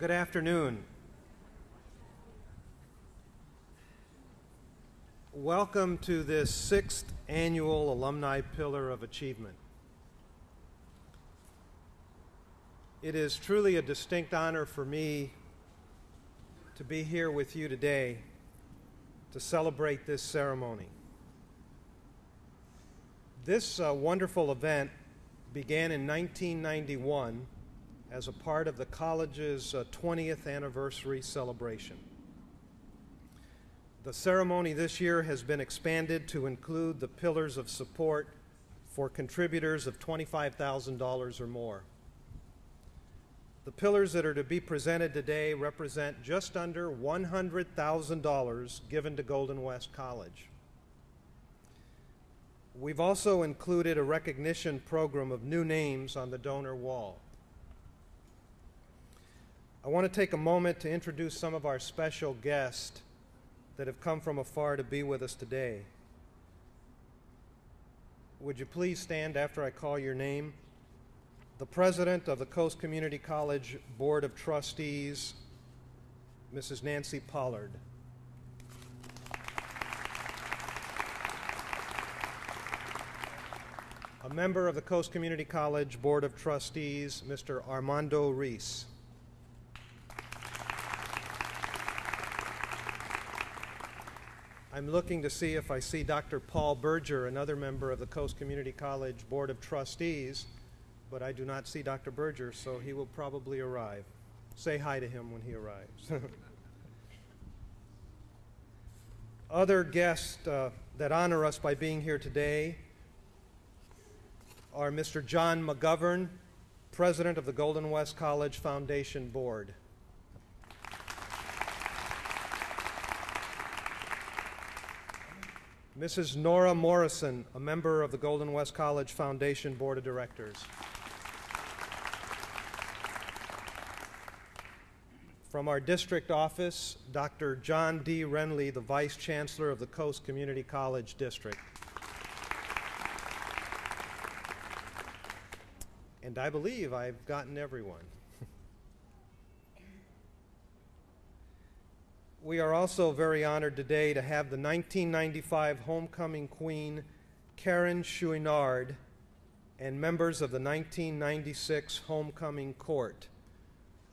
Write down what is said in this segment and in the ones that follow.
Good afternoon. Welcome to this 6th annual Alumni Pillar of Achievement. It is truly a distinct honor for me to be here with you today to celebrate this ceremony. This wonderful event began in 1991 as a part of the college's 20th anniversary celebration. The ceremony this year has been expanded to include the pillars of support for contributors of $25,000 or more. The pillars that are to be presented today represent just under $100,000 given to Golden West College. We've also included a recognition program of new names on the donor wall. I want to take a moment to introduce some of our special guests that have come from afar to be with us today. Would you please stand after I call your name? The President of the Coast Community College Board of Trustees, Mrs. Nancy Pollard. A member of the Coast Community College Board of Trustees, Mr. Armando Reese. I'm looking to see if I see Dr. Paul Berger, another member of the Coast Community College Board of Trustees, but I do not see Dr. Berger, so he will probably arrive. Say hi to him when he arrives. Other guests that honor us by being here today are Mr. John McGovern, President of the Golden West College Foundation Board. Mrs. Nora Morrison, a member of the Golden West College Foundation Board of Directors. From our district office, Dr. John D. Renley, the Vice Chancellor of the Coast Community College District. And I believe I've gotten everyone. We are also very honored today to have the 1995 homecoming queen, Karen Chouinard, and members of the 1996 homecoming court.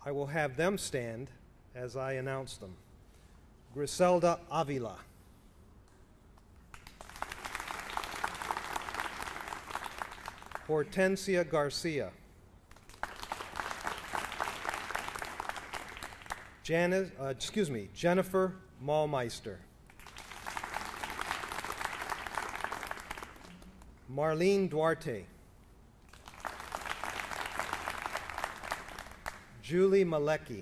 I will have them stand as I announce them. Griselda Avila. Hortensia Garcia. Jennifer Maulmeister. Marlene Duarte. Julie Malecki.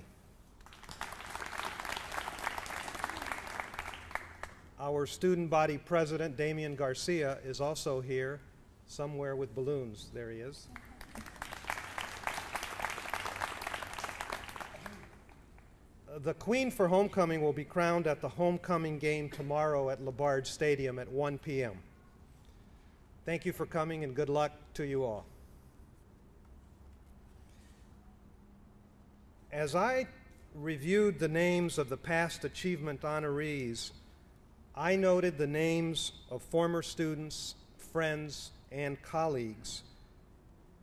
Our student body president, Damian Garcia, is also here, somewhere with balloons. There he is. The Queen for Homecoming will be crowned at the homecoming game tomorrow at LaBarge Stadium at 1 p.m. Thank you for coming and good luck to you all. As I reviewed the names of the past achievement honorees, I noted the names of former students, friends, and colleagues,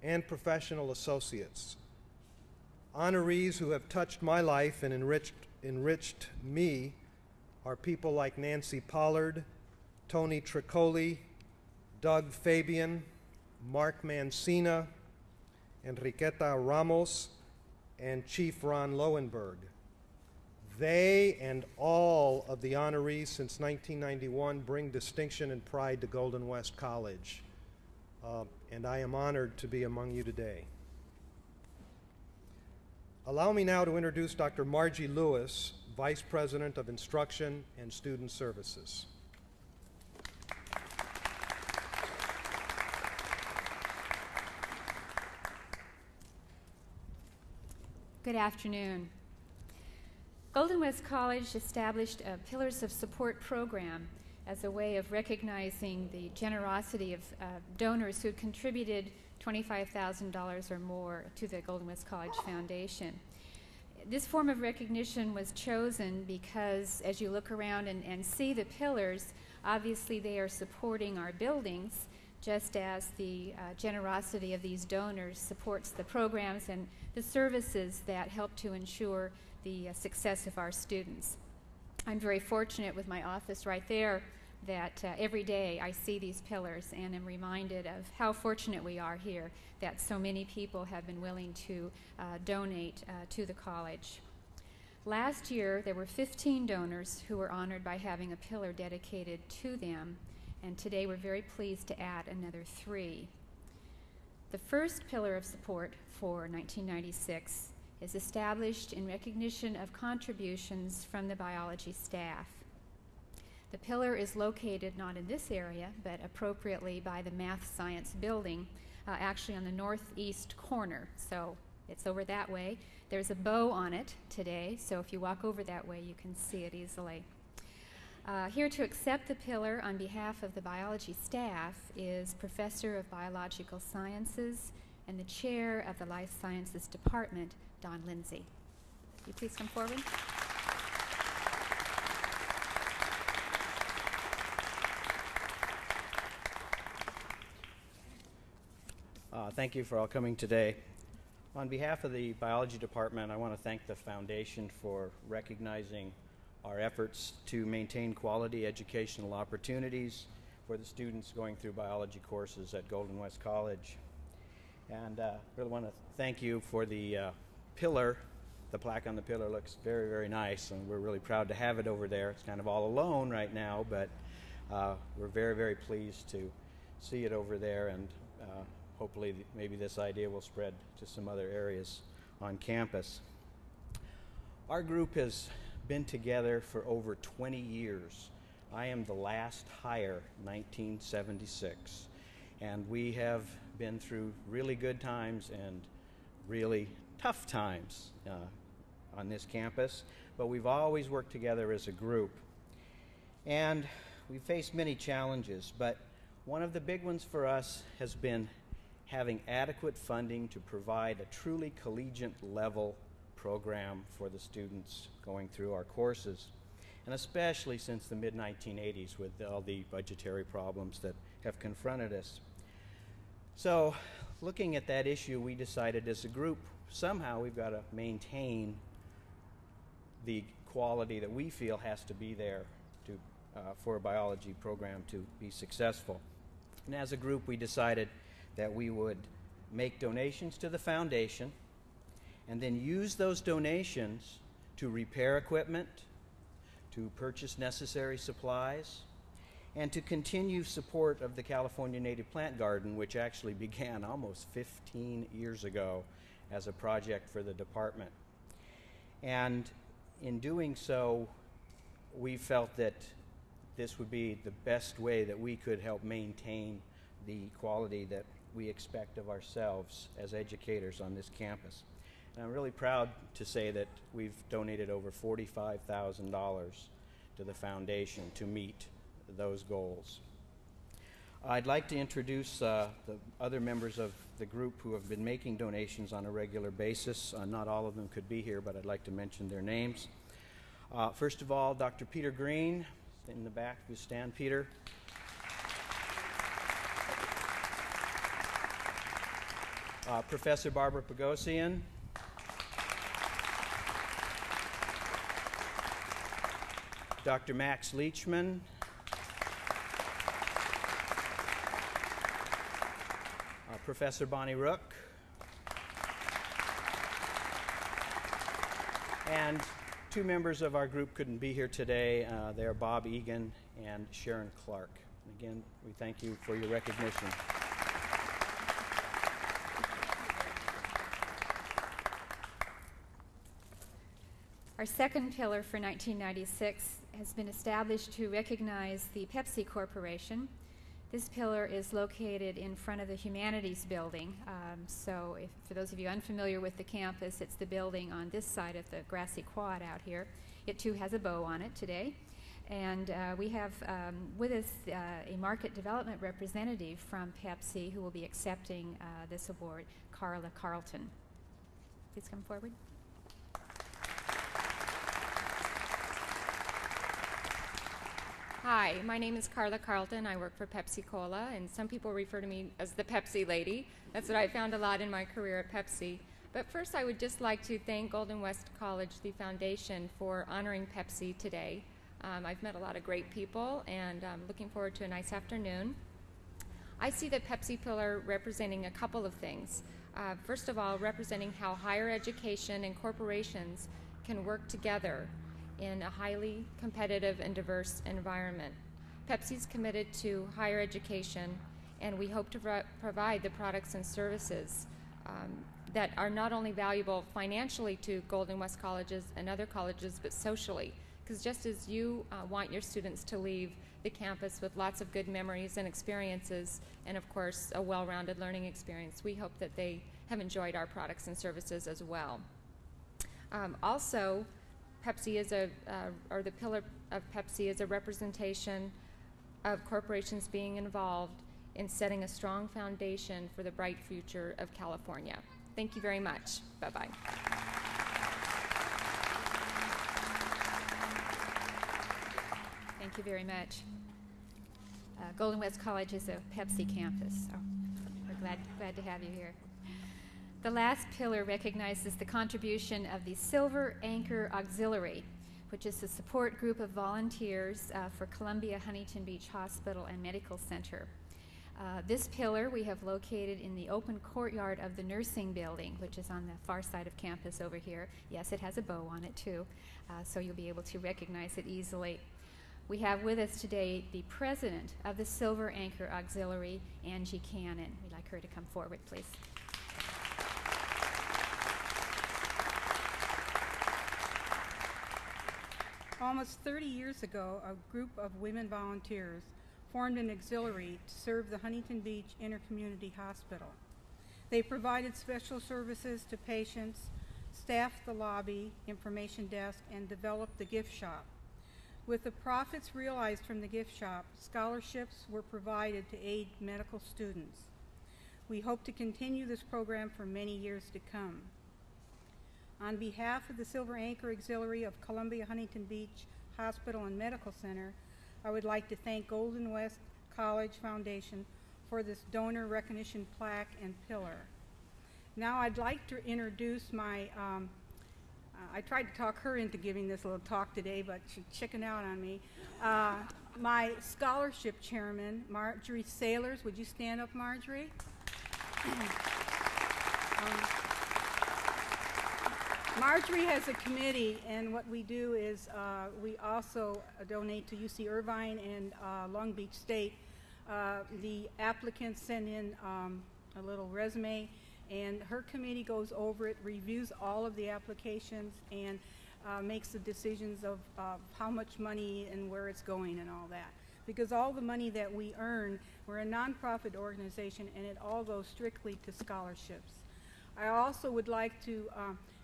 and professional associates. Honorees who have touched my life and enriched me are people like Nancy Pollard, Tony Tricoli, Doug Fabian, Mark Mancina, Enriqueta Ramos, and Chief Ron Lowenberg. They and all of the honorees since 1991 bring distinction and pride to Golden West College, and I am honored to be among you today. Allow me now to introduce Dr. Margie Lewis, Vice President of Instruction and Student Services. Good afternoon. Golden West College established a Pillars of Support program as a way of recognizing the generosity of donors who had contributed $25,000 or more to the Golden West College Foundation. This form of recognition was chosen because as you look around and see the pillars, obviously they are supporting our buildings, just as the generosity of these donors supports the programs and the services that help to ensure the success of our students. I'm very fortunate with my office right there that every day I see these pillars and am reminded of how fortunate we are here that so many people have been willing to donate to the college. Last year there were 15 donors who were honored by having a pillar dedicated to them, and today we're very pleased to add another 3. The first pillar of support for 1996 is established in recognition of contributions from the biology staff. The pillar is located not in this area, but appropriately by the Math Science building, actually on the northeast corner. So it's over that way. There's a bow on it today, so if you walk over that way, you can see it easily. Here to accept the pillar on behalf of the biology staff is Professor of Biological Sciences and the Chair of the Life Sciences Department, Don Lindsay. Will you please come forward? Thank you for all coming today. On behalf of the biology department, I want to thank the foundation for recognizing our efforts to maintain quality educational opportunities for the students going through biology courses at Golden West College. And really want to thank you for the pillar. The plaque on the pillar looks very, very nice, and we're really proud to have it over there. It's kind of all alone right now, but we're very, very pleased to see it over there, and hopefully maybe this idea will spread to some other areas on campus. Our group has been together for over 20 years. I am the last hire, 1976, and we have been through really good times and really tough times on this campus, but we've always worked together as a group. And we've faced many challenges, but one of the big ones for us has been having adequate funding to provide a truly collegiate level program for the students going through our courses, and especially since the mid-1980s with all the budgetary problems that have confronted us. So looking at that issue, we decided as a group, somehow we've got to maintain the quality that we feel has to be there to, for a biology program to be successful. And as a group, we decided that we would make donations to the foundation and then use those donations to repair equipment, to purchase necessary supplies, and to continue support of the California Native Plant Garden, which actually began almost 15 years ago as a project for the department. And in doing so, we felt that this would be the best way that we could help maintain the quality that we expect of ourselves as educators on this campus. And I'm really proud to say that we've donated over $45,000 to the foundation to meet those goals. I'd like to introduce the other members of the group who have been making donations on a regular basis. Not all of them could be here, but I'd like to mention their names. First of all, Dr. Peter Green, in the back. If you stand, Peter. Professor Barbara Pagosian. Dr. Max Leachman. Professor Bonnie Rook. And 2 members of our group couldn't be here today. They are Bob Egan and Sharon Clark. And again, we thank you for your recognition. Our second pillar for 1996 has been established to recognize the Pepsi Corporation. This pillar is located in front of the Humanities building. So for those of you unfamiliar with the campus, it's the building on this side of the grassy quad out here. It too has a bow on it today. And we have with us a market development representative from Pepsi who will be accepting this award, Carla Carlton. Please come forward. Hi, my name is Carla Carlton. I work for Pepsi Cola, and some people refer to me as the Pepsi lady. That's what I found a lot in my career at Pepsi. But first, I would just like to thank Golden West College, the foundation, for honoring Pepsi today. I've met a lot of great people, and I'm looking forward to a nice afternoon. I see the Pepsi pillar representing a couple of things. First of all, representing how higher education and corporations can work together in a highly competitive and diverse environment. Pepsi's committed to higher education, and we hope to provide the products and services that are not only valuable financially to Golden West colleges and other colleges, but socially. Because just as you want your students to leave the campus with lots of good memories and experiences, and of course a well-rounded learning experience, we hope that they have enjoyed our products and services as well. Also, Pepsi is or the pillar of Pepsi is a representation of corporations being involved in setting a strong foundation for the bright future of California. Thank you very much. Bye-bye. Thank you very much. Golden West College is a Pepsi campus, so we're glad to have you here. The last pillar recognizes the contribution of the Silver Anchor Auxiliary, which is a support group of volunteers for Columbia Huntington Beach Hospital and Medical Center. This pillar we have located in the open courtyard of the nursing building, which is on the far side of campus over here. Yes, it has a bow on it too, so you'll be able to recognize it easily. We have with us today the president of the Silver Anchor Auxiliary, Angie Cannon. We'd like her to come forward, please. Almost 30 years ago, a group of women volunteers formed an auxiliary to serve the Huntington Beach Intercommunity Hospital. They provided special services to patients, staffed the lobby, information desk, and developed the gift shop. With the profits realized from the gift shop, scholarships were provided to aid medical students. We hope to continue this program for many years to come. On behalf of the Silver Anchor Auxiliary of Columbia Huntington Beach Hospital and Medical Center, I would like to thank Golden West College Foundation for this donor recognition plaque and pillar. Now I'd like to introduce my, I tried to talk her into giving this little talk today, but she chickened out on me. My scholarship chairman, Marjorie Sailors. Would you stand up, Marjorie? Marjorie has a committee, and what we do is we also donate to UC Irvine and Long Beach State. The applicants send in a little resume, and her committee goes over it, reviews all of the applications, and makes the decisions of how much money and where it's going and all that. Because all the money that we earn, we're a nonprofit organization, and it all goes strictly to scholarships. I also would like to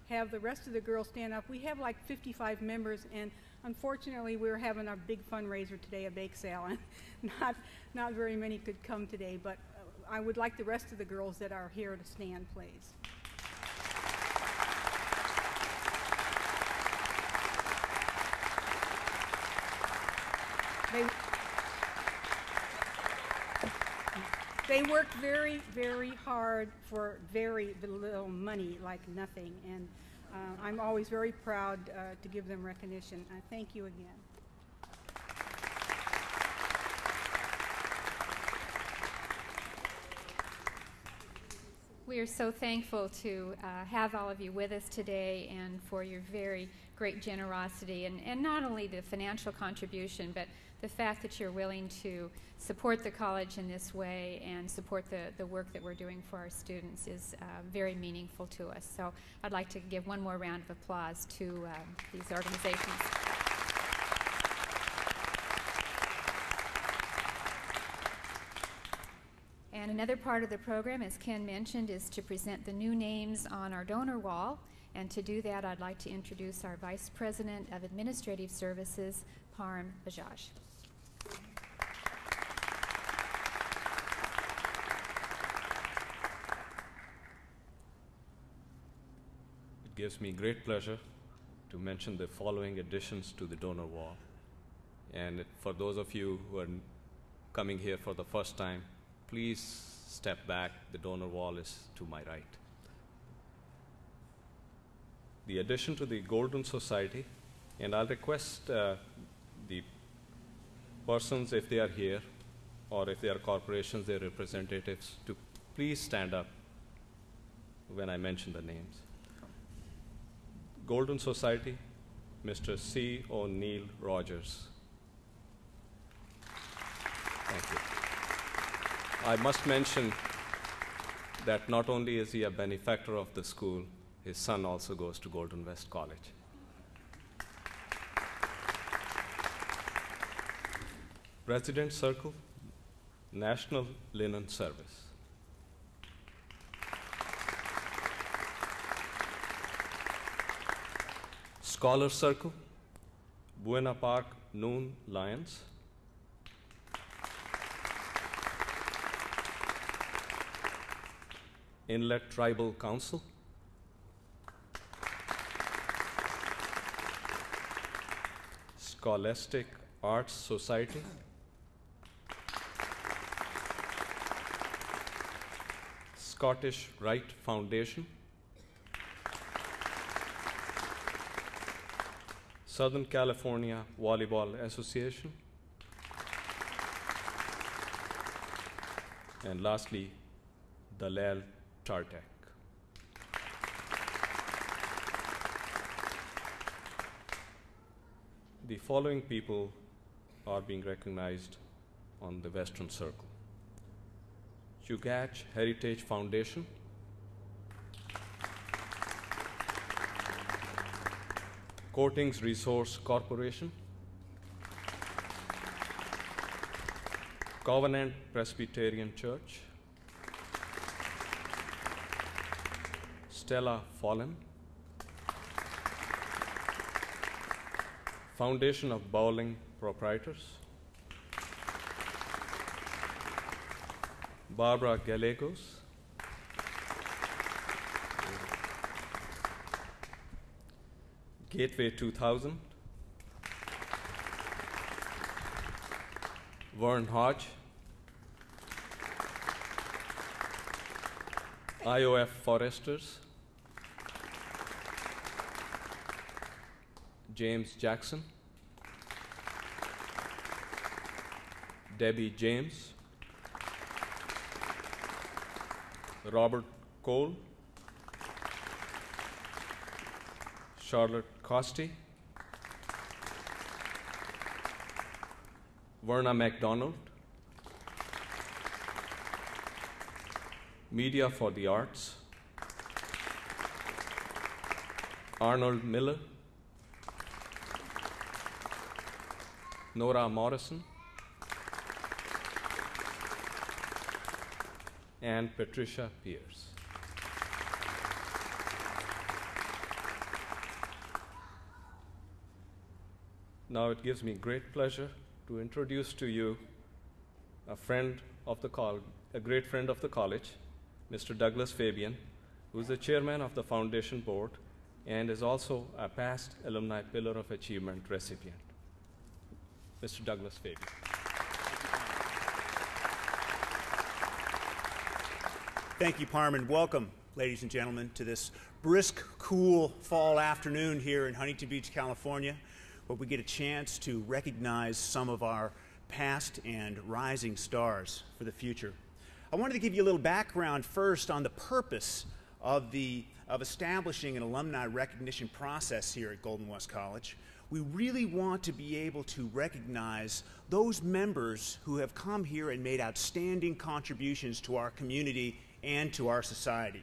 have the rest of the girls stand up. We have like 55 members, and unfortunately we're having our big fundraiser today, a bake sale, and not very many could come today, but I would like the rest of the girls that are here to stand, please. They work very, very hard for very little money, like nothing, and I'm always very proud to give them recognition. I thank you again. We are so thankful to have all of you with us today and for your very great generosity, and not only the financial contribution, but the fact that you're willing to support the college in this way and support the work that we're doing for our students is very meaningful to us. So I'd like to give one more round of applause to these organizations. And another part of the program, as Ken mentioned, is to present the new names on our donor wall. And to do that, I'd like to introduce our Vice President of Administrative Services, Parm Bajaj. It gives me great pleasure to mention the following additions to the donor wall. And for those of you who are coming here for the first time, please step back. The donor wall is to my right. The addition to the Golden Society, and I'll request the persons, if they are here, or if they are corporations, their representatives, to please stand up when I mention the names. Golden Society, Mr. C. O'Neill Rogers. Thank you. I must mention that not only is he a benefactor of the school, his son also goes to Golden West College. President Circle, National Linen Service. Scholar Circle, Buena Park Noon Lions. Inlet Tribal Council. Scholastic Arts Society. Scottish Rite Foundation. Southern California Volleyball Association. And lastly, Dalal Tartek. The following people are being recognized on the Western Circle. Chugach Heritage Foundation, Coatings Resource Corporation, Covenant Presbyterian Church, Stella Fallen, Foundation of Bowling Proprietors, Barbara Gallegos, Gateway 2000, Vern Hodge, IOF Foresters, James Jackson, Debbie James, Robert Cole, Charlotte Costi, Verna MacDonald, Media for the Arts, Arnold Miller, Nora Morrison, and Patricia Pierce. Now it gives me great pleasure to introduce to you a great friend of the college, Mr. Douglas Fabian, who is the chairman of the foundation board and is also a past Alumni Pillar of Achievement recipient. Mr. Douglas Fabian. Thank you, Parman. Welcome, ladies and gentlemen, to this brisk, cool fall afternoon here in Huntington Beach, California, where we get a chance to recognize some of our past and rising stars for the future. I wanted to give you a little background first on the purpose of establishing an alumni recognition process here at Golden West College. We really want to be able to recognize those members who have come here and made outstanding contributions to our community and to our society.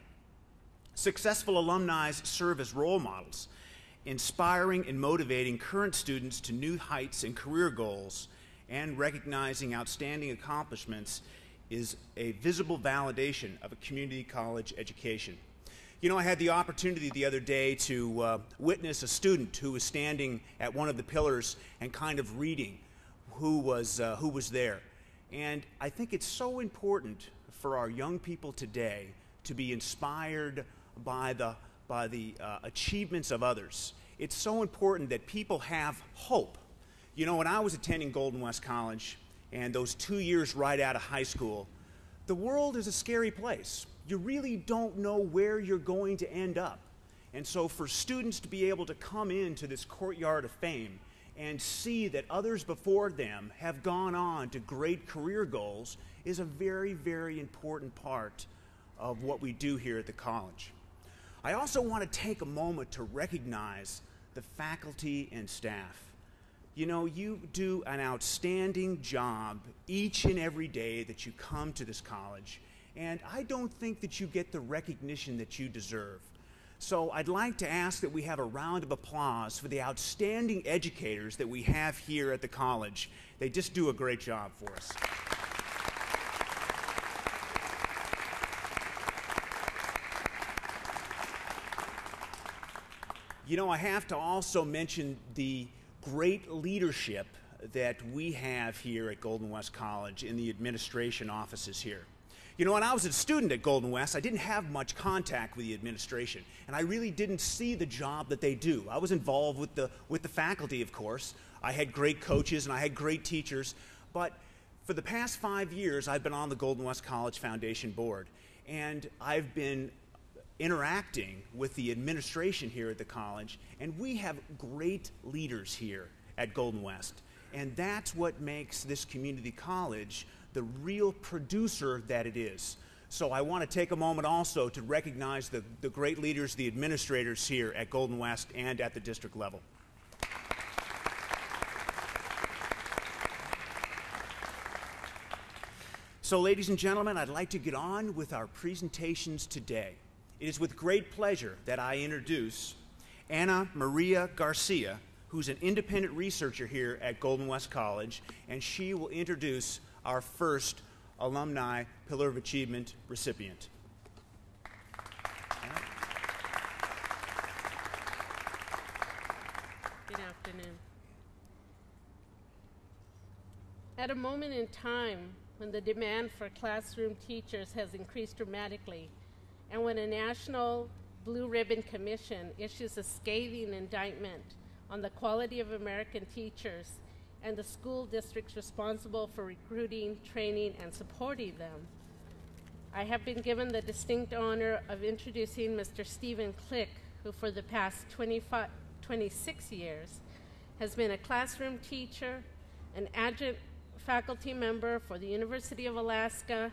Successful alumni serve as role models, inspiring and motivating current students to new heights and career goals, and recognizing outstanding accomplishments is a visible validation of a community college education. You know, I had the opportunity the other day to witness a student who was standing at one of the pillars and kind of reading who was there. And I think it's so important for our young people today to be inspired by the achievements of others. It's so important that people have hope. You know, when I was attending Golden West College and those 2 years right out of high school, the world is a scary place. You really don't know where you're going to end up. And so for students to be able to come into this courtyard of fame and see that others before them have gone on to great career goals is a very, very important part of what we do here at the college. I also want to take a moment to recognize the faculty and staff. You know, you do an outstanding job each and every day that you come to this college, and I don't think that you get the recognition that you deserve. So I'd like to ask that we have a round of applause for the outstanding educators that we have here at the college. They just do a great job for us. You know, I have to also mention the great leadership that we have here at Golden West College in the administration offices here. You know, when I was a student at Golden West, I didn't have much contact with the administration, and I really didn't see the job that they do. I was involved with the faculty, of course. I had great coaches and I had great teachers, but for the past 5 years, I've been on the Golden West College Foundation Board, and I've been interacting with the administration here at the college, and we have great leaders here at Golden West, and that's what makes this community college the real producer that it is. So I want to take a moment also to recognize the great leaders, the administrators here at Golden West and at the district level. So ladies and gentlemen, I'd like to get on with our presentations today. It is with great pleasure that I introduce Ana Maria Garcia, who's an independent researcher here at Golden West College, and she will introduce our first Alumni Pillar of Achievement recipient. Good afternoon. At a moment in time when the demand for classroom teachers has increased dramatically, and when a national Blue Ribbon Commission issues a scathing indictment on the quality of American teachers and the school districts responsible for recruiting, training, and supporting them, I have been given the distinct honor of introducing Mr. Stephen Click, who for the past 26 years has been a classroom teacher, an adjunct faculty member for the University of Alaska,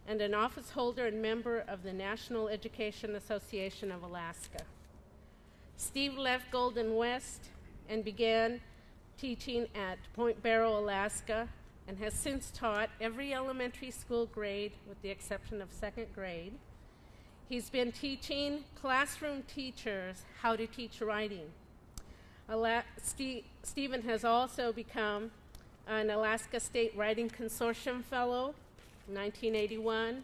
and an office holder and member of the National Education Association of Alaska. Steve left Golden West and began teaching at Point Barrow, Alaska, and has since taught every elementary school grade with the exception of 2nd grade. He's been teaching classroom teachers how to teach writing. Stephen has also become an Alaska State Writing Consortium Fellow in 1981.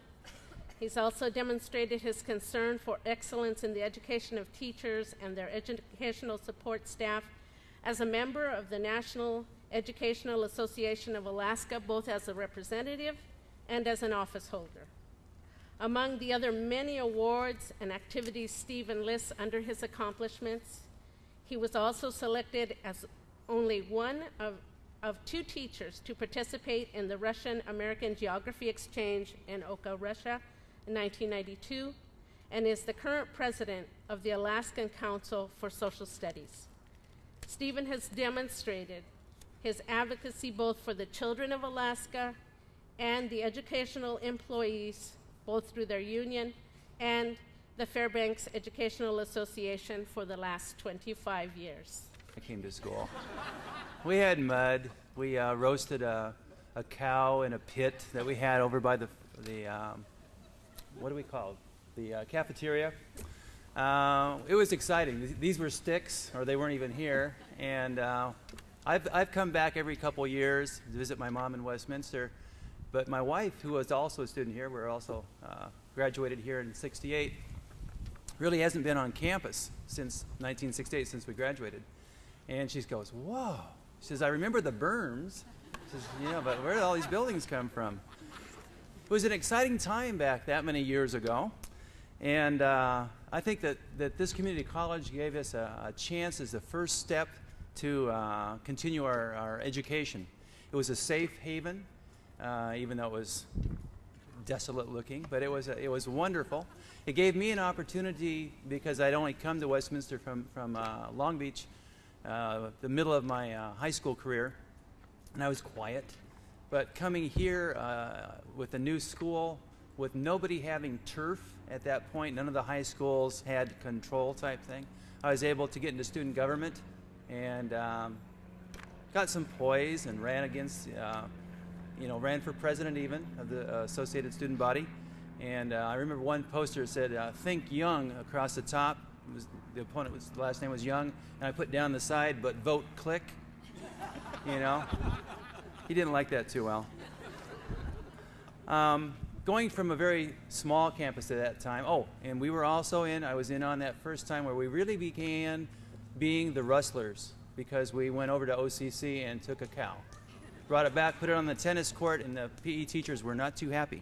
He's also demonstrated his concern for excellence in the education of teachers and their educational support staff as a member of the National Educational Association of Alaska, both as a representative and as an office holder. Among the other many awards and activities Stephen lists under his accomplishments, he was also selected as only one of 2 teachers to participate in the Russian-American Geography Exchange in Oka, Russia in 1992, and is the current president of the Alaskan Council for Social Studies. Stephen has demonstrated his advocacy both for the children of Alaska and the educational employees, both through their union and the Fairbanks Educational Association for the last 25 years. I came to school. We had mud. We roasted a cow in a pit that we had over by the what do we call it? The cafeteria. It was exciting. These were sticks, or they weren't even here. And I've come back every couple years to visit my mom in Westminster. But my wife, who was also a student here, we're also graduated here in '68, really hasn't been on campus since 1968, since we graduated. And she goes, whoa. She says, I remember the berms. She says, yeah, but where did all these buildings come from? It was an exciting time back that many years ago. And I think that this community college gave us a chance as the first step to continue our education. It was a safe haven, even though it was desolate looking, but it was wonderful. It gave me an opportunity, because I'd only come to Westminster from Long Beach, the middle of my high school career, and I was quiet. But coming here with a new school, with nobody having turf at that point, none of the high schools had control type thing, I was able to get into student government and got some poise and ran against, ran for president even of the Associated Student Body. And I remember one poster said, "Think Young" across the top. The opponent the last name was Young, and I put down the side, "But vote Click." He didn't like that too well. Going from a very small campus at that time. Oh, and we were also I was in on that first time where we really began being the Rustlers, because we went over to OCC and took a cow. Brought it back, put it on the tennis court, and the PE teachers were not too happy.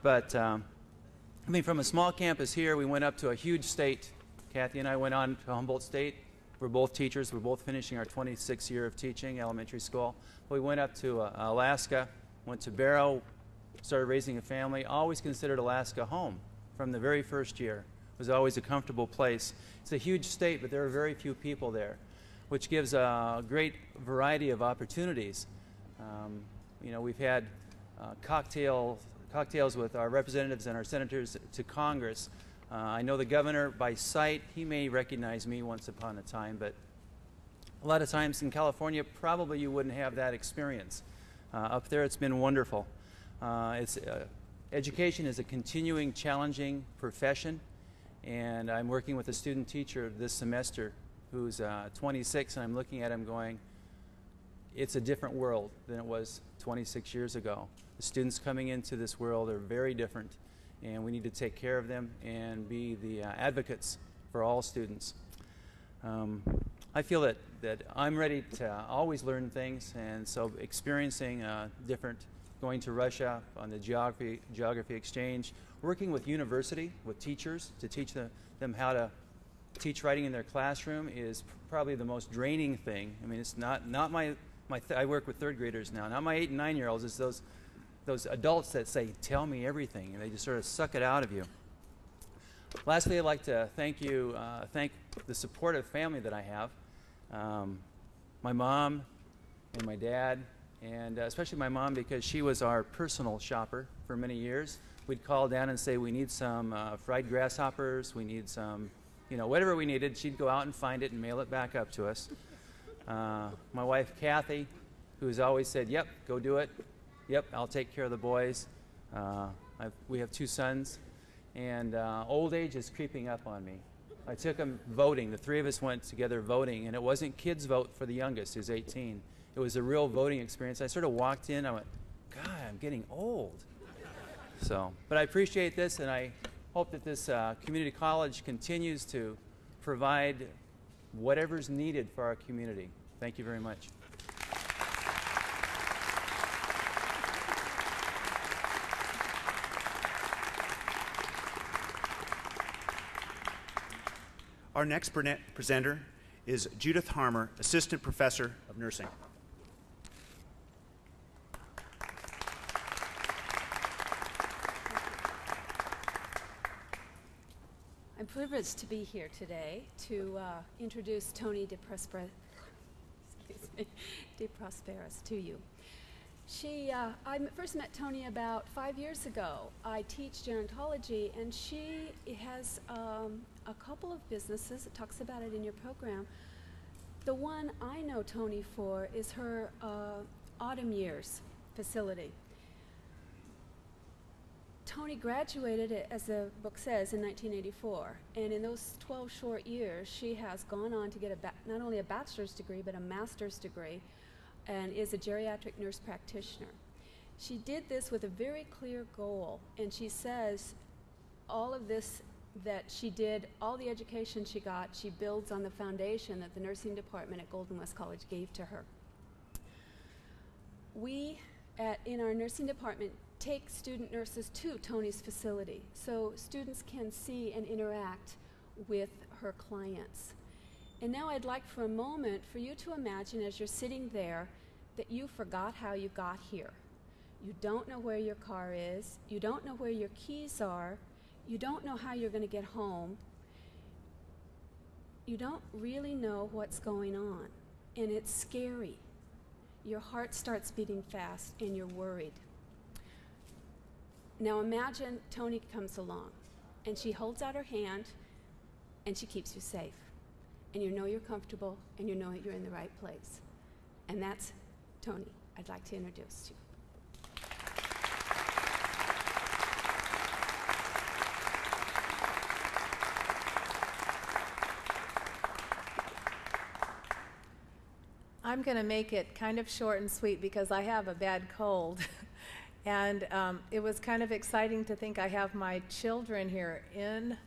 But, from a small campus here, we went up to a huge state. Kathy and I went on to Humboldt State. We're both teachers. We're both finishing our 26th year of teaching elementary school. We went up to Alaska, went to Barrow, started raising a family. Always considered Alaska home from the very first year. It was always a comfortable place. It's a huge state, but there are very few people there, which gives a great variety of opportunities. We've had cocktails with our representatives and our senators to Congress. I know the governor by sight. He may recognize me once upon a time, but a lot of times in California, probably you wouldn't have that experience. Up there, it's been wonderful. Education is a continuing, challenging profession, and I'm working with a student teacher this semester who's 26, and I'm looking at him going, it's a different world than it was 26 years ago. The students coming into this world are very different, and we need to take care of them and be the advocates for all students. I feel that I'm ready to always learn things, and so experiencing going to Russia on the geography exchange, working with university, with teachers to teach them how to teach writing in their classroom is probably the most draining thing. I mean, it's not I work with third graders now, not my 8 and 9-year-olds. It's those adults that say, "Tell me everything," and they just sort of suck it out of you. Lastly, I'd like to thank the supportive family that I have. My mom and my dad, and especially my mom, because she was our personal shopper for many years. We'd call down and say, "We need some fried grasshoppers, we need some," whatever we needed. She'd go out and find it and mail it back up to us. My wife, Kathy, who's always said, "Yep, go do it. Yep, I'll take care of the boys." We have 2 sons, and old age is creeping up on me. I took them voting. The 3 of us went together voting, and it wasn't kids' vote for the youngest, who's 18. It was a real voting experience. I sort of walked in, I went, "God, I'm getting old." But I appreciate this, and I hope that this community college continues to provide whatever's needed for our community. Thank you very much. Our next presenter is Judith Harmer, Assistant Professor of Nursing. I'm privileged to be here today to introduce Tony DeProsperis to you. I first met Tony about 5 years ago. I teach gerontology, and she has a couple of businesses. It talks about it in your program. The one I know Tony for is her Autumn Years facility. Tony graduated, as the book says, in 1984, and in those 12 short years, she has gone on to get not only a bachelor's degree, but a master's degree, and is a geriatric nurse practitioner. She did this with a very clear goal, and she says all of this that she did, all the education she got, she builds on the foundation that the nursing department at Golden West College gave to her. We, in our nursing department, take student nurses to Tony's facility so students can see and interact with her clients. And now I'd like for a moment for you to imagine as you're sitting there that you forgot how you got here. You don't know where your car is. You don't know where your keys are. You don't know how you're going to get home. You don't really know what's going on. And it's scary. Your heart starts beating fast and you're worried. Now imagine Tony comes along and she holds out her hand and she keeps you safe. And you know you're comfortable and you know you're in the right place. And that's Tony. I'd like to introduce you. I'm going to make it kind of short and sweet because I have a bad cold. And it was kind of exciting to think I have my children here in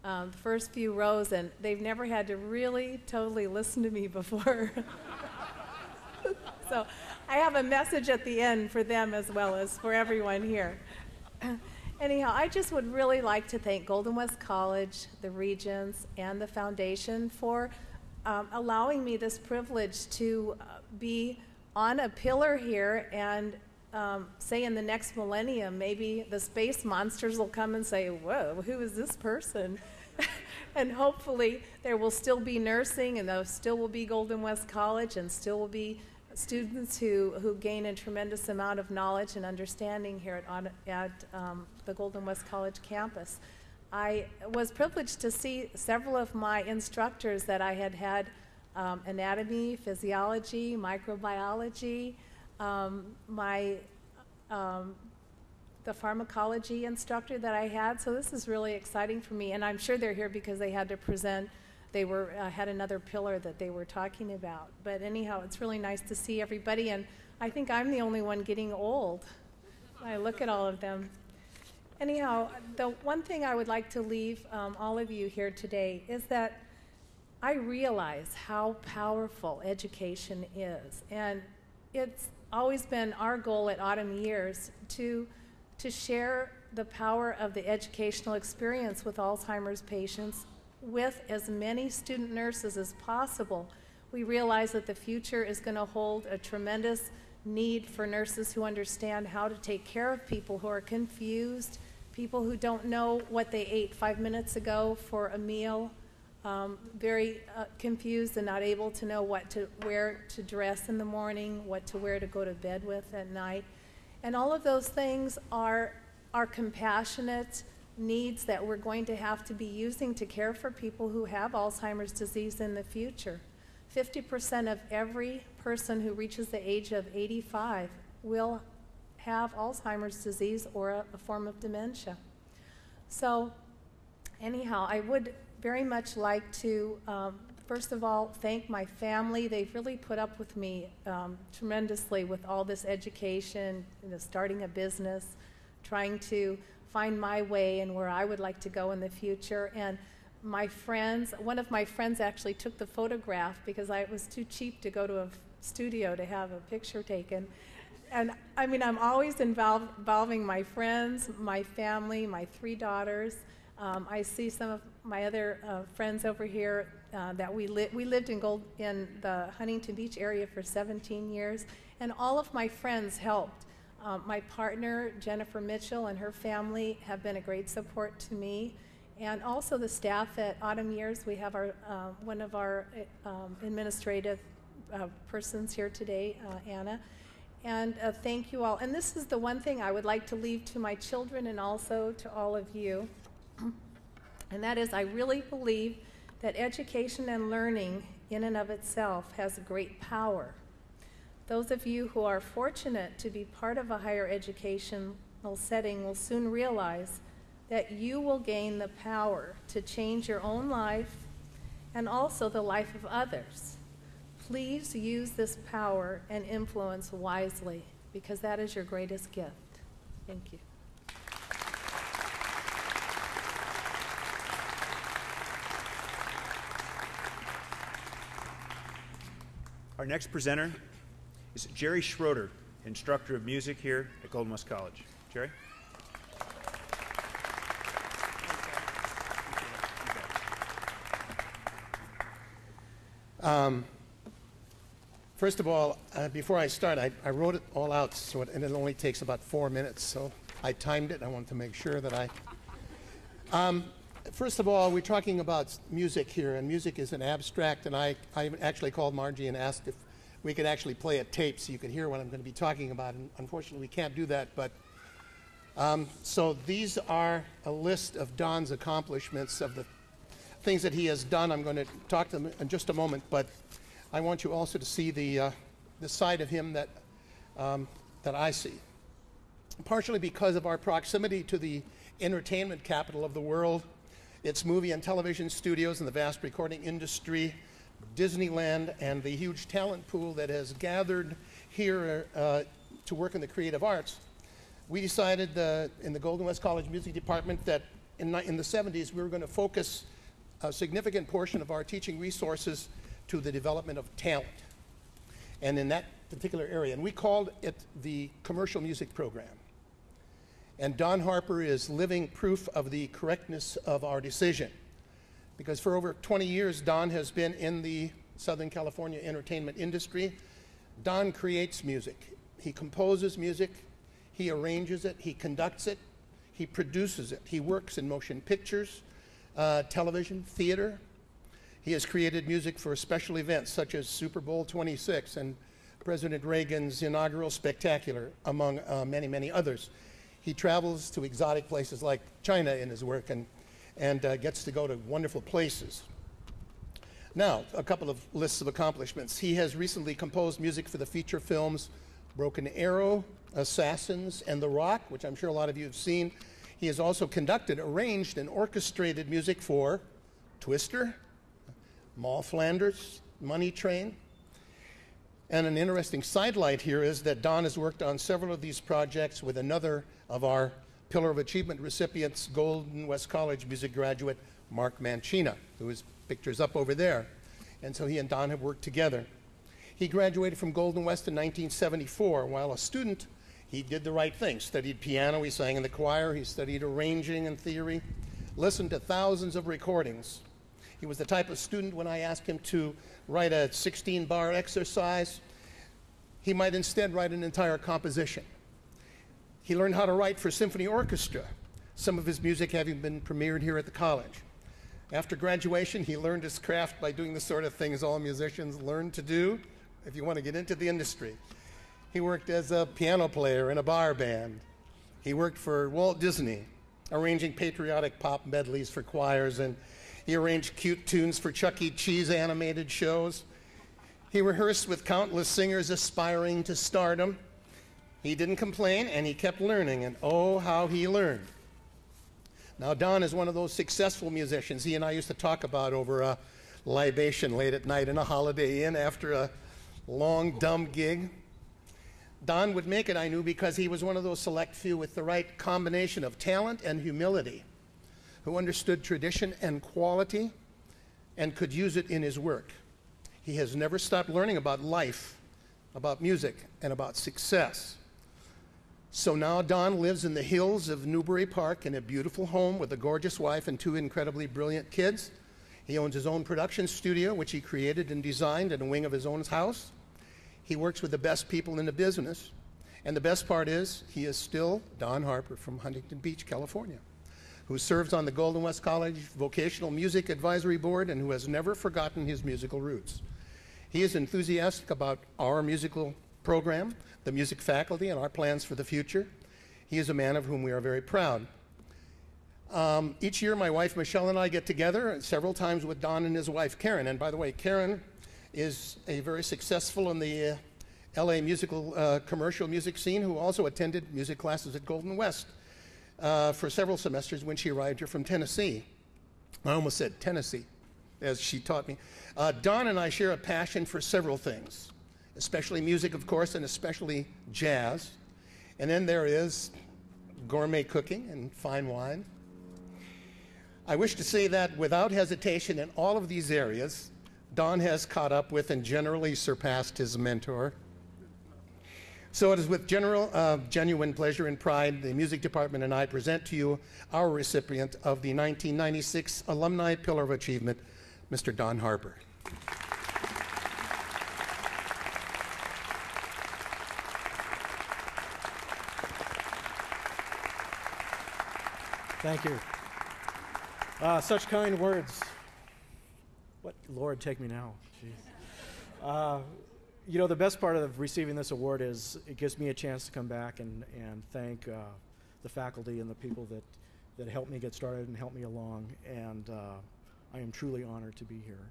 the first few rows, and they've never had to really totally listen to me before. So I have a message at the end for them as well as for everyone here. Anyhow, I just would really like to thank Golden West College, the Regents, and the Foundation for allowing me this privilege to be on a pillar here and say in the next millennium, maybe the space monsters will come and say, whoa, who is this person? And hopefully there will still be nursing, and there still will be Golden West College, and still will be students who gain a tremendous amount of knowledge and understanding here at the Golden West College campus. I was privileged to see several of my instructors that I had anatomy, physiology, microbiology, the pharmacology instructor that I had. So this is really exciting for me, and I'm sure they're here because they had to present. They had another pillar that they were talking about. But anyhow, it's really nice to see everybody, and I think I'm the only one getting old. I look at all of them. Anyhow, the one thing I would like to leave all of you here today is that I realize how powerful education is. And it's always been our goal at Autumn Years to share the power of the educational experience with Alzheimer's patients with as many student nurses as possible. We realize that the future is going to hold a tremendous need for nurses who understand how to take care of people who are confused, people who don't know what they ate 5 minutes ago for a meal, very confused and not able to know where to dress in the morning, what to wear to go to bed with at night. And all of those things are compassionate needs that we're going to have to be using to care for people who have Alzheimer's disease in the future. 50% of every person who reaches the age of 85 will have Alzheimer's disease or a form of dementia. So anyhow, I would very much like to, first of all, thank my family. They've really put up with me tremendously with all this education, starting a business, trying to find my way and where I would like to go in the future. And my friends, one of my friends actually took the photograph because it was too cheap to go to a studio to have a picture taken. And I mean, I'm always involving my friends, my family, my 3 daughters. I see some of my other friends over here that we lived in the Huntington Beach area for 17 years, and all of my friends helped. My partner, Jennifer Mitchell, and her family have been a great support to me, and also the staff at Autumn Years. We have one of our administrative persons here today, Anna. And thank you all. And this is the one thing I would like to leave to my children and also to all of you. And that is, I really believe that education and learning in and of itself has great power. Those of you who are fortunate to be part of a higher educational setting will soon realize that you will gain the power to change your own life and also the life of others. Please use this power and influence wisely, because that is your greatest gift. Thank you. Our next presenter is Jerry Schroeder, instructor of music here at Golden West College. Jerry? First of all, before I start, I wrote it all out, and it only takes about 4 minutes, so I timed it. I wanted to make sure that first of all, we're talking about music here, and music is an abstract, and I actually called Margie and asked if we could actually play a tape so you could hear what I'm going to be talking about, and unfortunately we can't do that, but so these are a list of Don's accomplishments, of the things that he has done. I'm going to talk to them in just a moment, but I want you also to see the side of him that I see. Partially because of our proximity to the entertainment capital of the world, its movie and television studios and the vast recording industry, Disneyland, and the huge talent pool that has gathered here to work in the creative arts, we decided in the Golden West College Music Department that in the 70s we were going to focus a significant portion of our teaching resources to the development of talent, and in that particular area. And we called it the commercial music program. And Don Harper is living proof of the correctness of our decision. Because for over 20 years, Don has been in the Southern California entertainment industry. Don creates music. He composes music. He arranges it. He conducts it. He produces it. He works in motion pictures, television, theater. He has created music for special events such as Super Bowl 26 and President Reagan's inaugural spectacular, among many, many others. He travels to exotic places like China in his work and gets to go to wonderful places. Now, a couple of lists of accomplishments. He has recently composed music for the feature films Broken Arrow, Assassins, and The Rock, which I'm sure a lot of you have seen. He has also conducted, arranged, and orchestrated music for Twister, Moll Flanders, Money Train. And an interesting sidelight here is that Don has worked on several of these projects with another of our Pillar of Achievement recipients, Golden West College music graduate Mark Mancina, whose picture's up over there. And so he and Don have worked together. He graduated from Golden West in 1974. While a student, he did the right thing, studied piano, he sang in the choir, he studied arranging and theory, listened to thousands of recordings. He was the type of student, when I asked him to write a 16-bar exercise, he might instead write an entire composition. He learned how to write for symphony orchestra, some of his music having been premiered here at the college. After graduation, he learned his craft by doing the sort of things all musicians learn to do if you want to get into the industry. He worked as a piano player in a bar band. He worked for Walt Disney, arranging patriotic pop medleys for choirs, and he arranged cute tunes for Chuck E. Cheese animated shows. He rehearsed with countless singers aspiring to stardom. He didn't complain, and he kept learning, and oh, how he learned. Now, Don is one of those successful musicians he and I used to talk about over a libation late at night in a Holiday Inn after a long, dumb gig. Don would make it, I knew, because he was one of those select few with the right combination of talent and humility, who understood tradition and quality and could use it in his work. He has never stopped learning about life, about music, and about success. So now Don lives in the hills of Newbury Park in a beautiful home with a gorgeous wife and 2 incredibly brilliant kids. He owns his own production studio, which he created and designed in a wing of his own house. He works with the best people in the business. And the best part is, he is still Don Harper from Huntington Beach, California, who serves on the Golden West College Vocational Music Advisory Board and who has never forgotten his musical roots. He is enthusiastic about our musical program, the music faculty, and our plans for the future. He is a man of whom we are very proud. Each year, my wife Michelle and I get together several times with Don and his wife Karen. And by the way, Karen is a very successful in the LA musical commercial music scene who also attended music classes at Golden West for several semesters when she arrived here from Tennessee. I almost said Tennessee, as she taught me. Don and I share a passion for several things, especially music, of course, and especially jazz. And then there is gourmet cooking and fine wine. I wish to say that without hesitation in all of these areas, Don has caught up with and generally surpassed his mentor. So it is with genuine pleasure and pride the music department and I present to you our recipient of the 1996 Alumni Pillar of Achievement, Mr. Don Harper. Thank you. Such kind words. What, Lord, take me now. Jeez. You know, the best part of receiving this award is it gives me a chance to come back and thank the faculty and the people that helped me get started and helped me along, and I am truly honored to be here.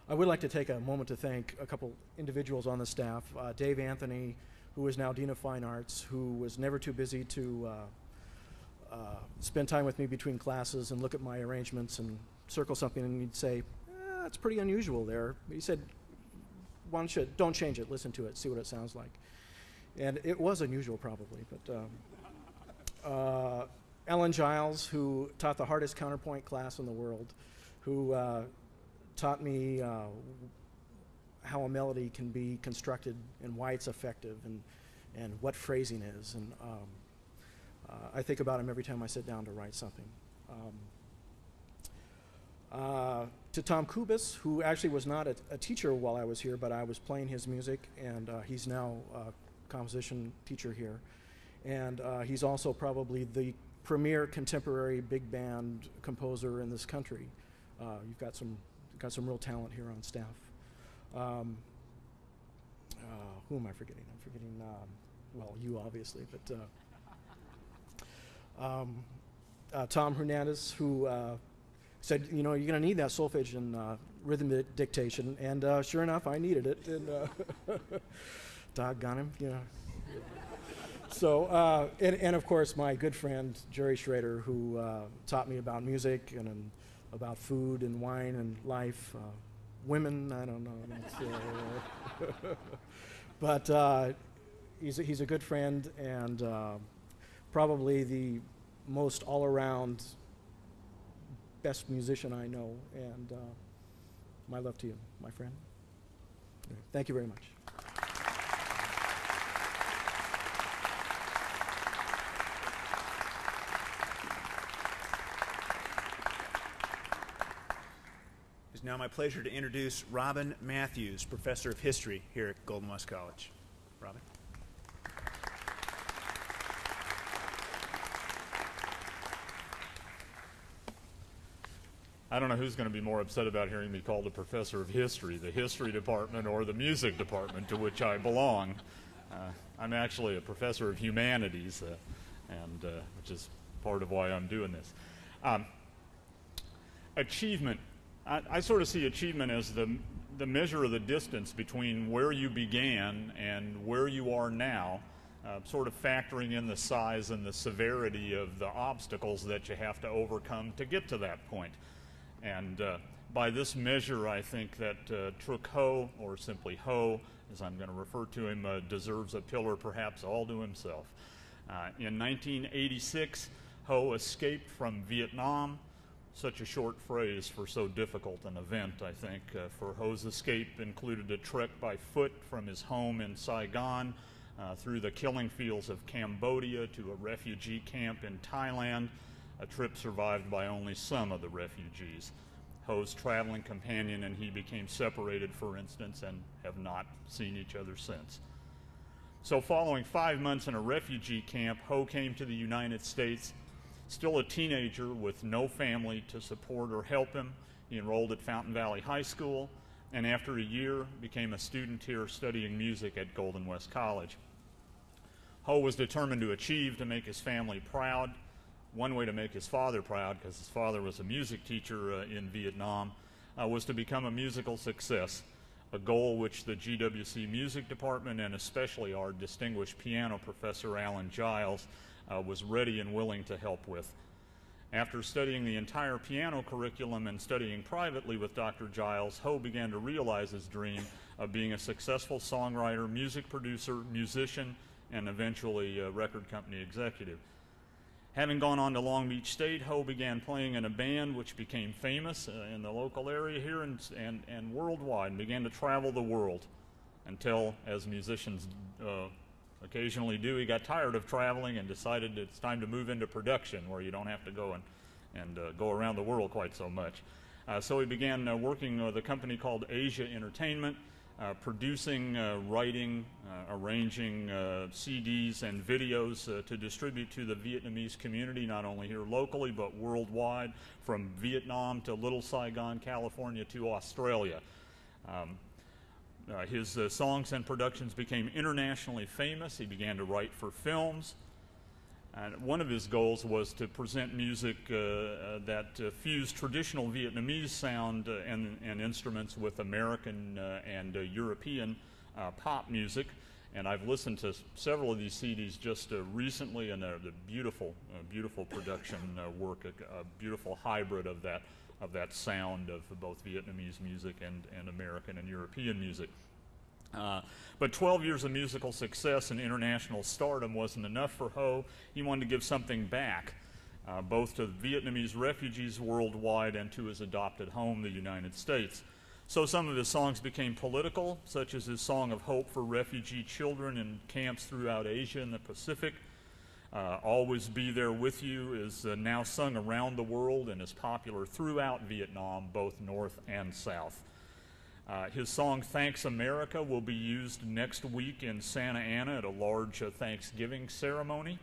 I would like to take a moment to thank a couple individuals on the staff. Dave Anthony, who is now Dean of Fine Arts, who was never too busy to spend time with me between classes and look at my arrangements and circle something, and he'd say, that's pretty unusual there. He said, why don't you, don't change it, listen to it, see what it sounds like. And it was unusual probably, but Ellen Giles, who taught the hardest counterpoint class in the world, who taught me how a melody can be constructed and why it's effective and what phrasing is. And I think about him every time I sit down to write something. To Tom Kubis, who actually was not a teacher while I was here, but I was playing his music, and he's now a composition teacher here. And he's also probably the premier contemporary big band composer in this country. You've got some real talent here on staff. Who am I forgetting? I'm forgetting, well, you obviously, but Tom Hernandez, who said, you know, you're going to need that solfege and rhythm dictation, and sure enough, I needed it, and doggone him, you know. So, and of course, my good friend Jerry Schrader, who taught me about music and about food and wine and life, women, I don't know. But he's a good friend and probably the most all-around best musician I know, and my love to you, my friend. Thank you very much. It's now my pleasure to introduce Robin Matthews, Professor of History here at Golden West College. Robin. I don't know who's going to be more upset about hearing me called a professor of history, the history department or the music department to which I belong. I'm actually a professor of humanities, and which is part of why I'm doing this. Achievement. I sort of see achievement as the measure of the distance between where you began and where you are now, sort of factoring in the size and the severity of the obstacles that you have to overcome to get to that point. And by this measure, I think that Truk Ho, or simply Ho, as I'm going to refer to him, deserves a pillar perhaps all to himself. In 1986, Ho escaped from Vietnam. Such a short phrase for so difficult an event, I think. For Ho's escape included a trek by foot from his home in Saigon through the killing fields of Cambodia to a refugee camp in Thailand, a trip survived by only some of the refugees. Ho's traveling companion and he became separated, for instance, and have not seen each other since. So following 5 months in a refugee camp, Ho came to the United States. Still a teenager with no family to support or help him, he enrolled at Fountain Valley High School, and after a year became a student here studying music at Golden West College. Ho was determined to achieve, to make his family proud. One way to make his father proud, because his father was a music teacher in Vietnam, was to become a musical success, a goal which the GWC Music Department and especially our distinguished piano professor Alan Giles was ready and willing to help with. After studying the entire piano curriculum and studying privately with Dr. Giles, Ho began to realize his dream of being a successful songwriter, music producer, musician, and eventually a record company executive. Having gone on to Long Beach State, Ho began playing in a band which became famous in the local area here and worldwide, and began to travel the world until, as musicians occasionally do, he got tired of traveling and decided it's time to move into production where you don't have to go and go around the world quite so much. So he began working with a company called Asia Entertainment, producing, writing, arranging CDs and videos to distribute to the Vietnamese community, not only here locally but worldwide, from Vietnam to Little Saigon, California to Australia. His songs and productions became internationally famous. He began to write for films. And one of his goals was to present music that fused traditional Vietnamese sound and instruments with American and European pop music. And I've listened to several of these CDs just recently, and they're the beautiful production work, a beautiful hybrid of that sound of both Vietnamese music and American and European music. But 12 years of musical success and international stardom wasn't enough for Ho. He wanted to give something back, both to Vietnamese refugees worldwide and to his adopted home, the United States. So some of his songs became political, such as his Song of Hope for refugee children in camps throughout Asia and the Pacific. Always Be There With You is now sung around the world and is popular throughout Vietnam, both north and south. His song Thanks America will be used next week in Santa Ana at a large Thanksgiving ceremony.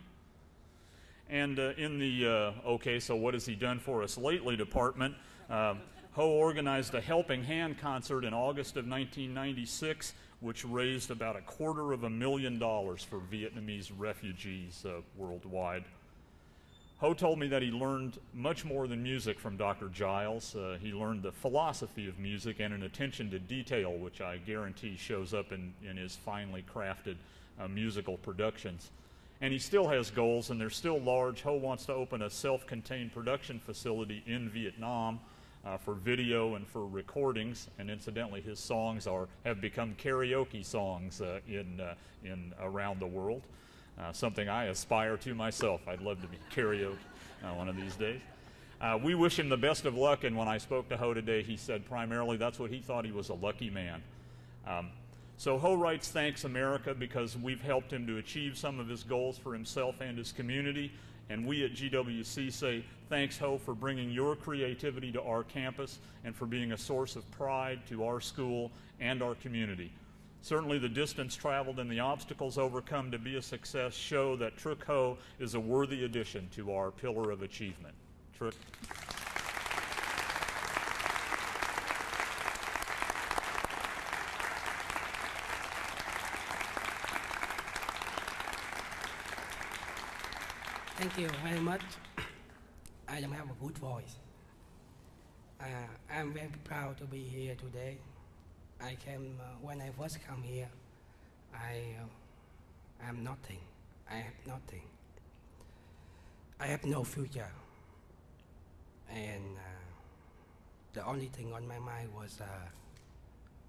And in the okay, so what has he done for us lately department, Ho organized a Helping Hand concert in August of 1996, which raised about $250,000 for Vietnamese refugees worldwide. Ho told me that he learned much more than music from Dr. Giles. He learned the philosophy of music and an attention to detail, which I guarantee shows up in his finely crafted musical productions. And he still has goals, and they're still large. Ho wants to open a self-contained production facility in Vietnam for video and for recordings. And incidentally, his songs have become karaoke songs in around the world. Something I aspire to myself. I'd love to be karaoke one of these days. We wish him the best of luck, and when I spoke to Ho today, he said primarily that's what he thought. He was a lucky man. So Ho writes Thanks America because we've helped him to achieve some of his goals for himself and his community, and we at GWC say thanks, Ho, for bringing your creativity to our campus and for being a source of pride to our school and our community. Certainly the distance traveled and the obstacles overcome to be a success show that Truc Ho is a worthy addition to our pillar of achievement. Truc. Thank you very much. I don't have a good voice. I'm very proud to be here today. I came, when I first come here, I'm nothing. I have nothing. I have no future. And the only thing on my mind was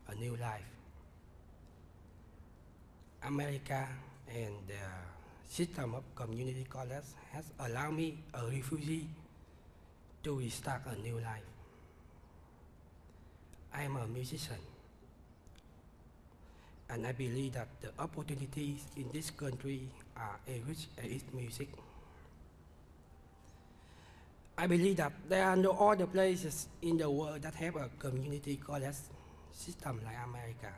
a new life. America and the system of community college has allowed me, a refugee, to restart a new life. I'm a musician. And I believe that the opportunities in this country are rich in its music. I believe that there are no other places in the world that have a community college system like America.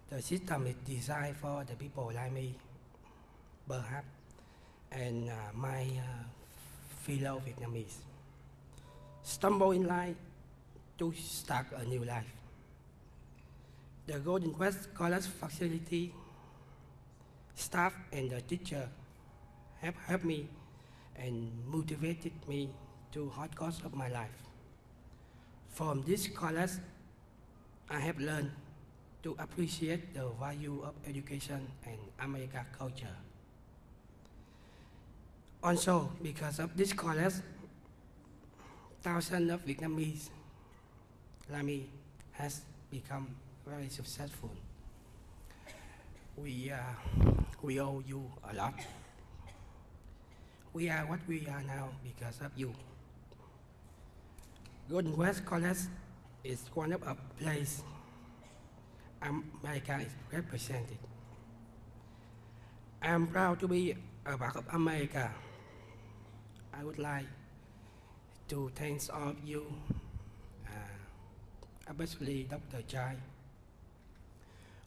The system is designed for the people like me, perhaps, and my fellow Vietnamese stumble in life to start a new life. The Golden West College facility, staff, and the teacher have helped me and motivated me to hard course of my life. From this college, I have learned to appreciate the value of education and American culture. Also, because of this college, thousands of Vietnamese like me has become very successful. We owe you a lot. We are what we are now because of you. Golden West College is one of a place America is represented. I am proud to be a part of America. I would like to thank all of you, especially Dr. Chai,